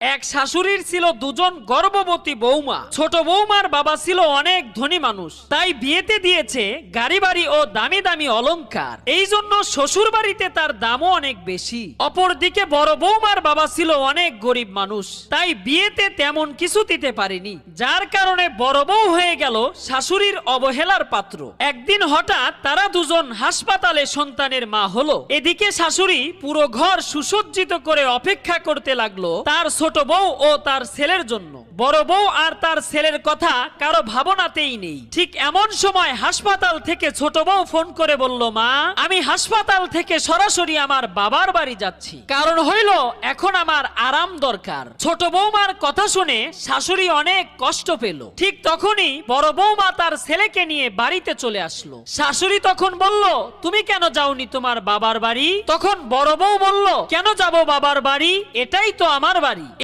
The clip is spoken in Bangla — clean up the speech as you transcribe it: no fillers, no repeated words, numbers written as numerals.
এক শাশুড়ির ছিল দুজন গর্ভবতী বৌমা। ছোট বৌমার বাবা ছিল অনেক ধনী মানুষ, তাই বিয়েতে দিয়েছে গাড়ি বাড়ি ও দামি দামি অলংকার। এই জন্য শ্বশুর বাড়িতে তার দামও অনেক বেশি। অপরদিকে বড় বৌমার বাবা ছিল অনেক গরিব মানুষ, তাই বিয়েতে তেমন কিছু দিতে পারেনি, যার কারণে বড় বউ হয়ে গেল শাশুড়ির অবহেলার পাত্র। একদিন হঠাৎ তারা দুজন হাসপাতালে সন্তানের মা হলো। এদিকে শাশুড়ি পুরো ঘর সুসজ্জিত করে অপেক্ষা করতে লাগলো তার ছোট বউ ও তার ছেলের জন্য। বড় বউ আর তার ছেলের কথা কারো ভাবনাতেই নেই। ঠিক এমন সময় হাসপাতাল থেকে ছোট বউ ফোন করে বলল, মা, আমি হাসপাতাল থেকে সরাসরি আমার বাবার বাড়ি যাচ্ছি, কারণ হইল এখন আমার আরাম দরকার। ছোট বৌমার কথা শুনে শাশুড়ি অনেক কষ্ট পেল। ঠিক তখনই বড় বৌমা তার ছেলেকে নিয়ে বাড়িতে চলে আসলো। শাশুড়ি তখন বলল, তুমি কেন যাওনি তোমার বাবার বাড়ি? তখন বড় বউ বলল, কেন যাব বাবার বাড়ি, এটাই তো আমার বাড়ি।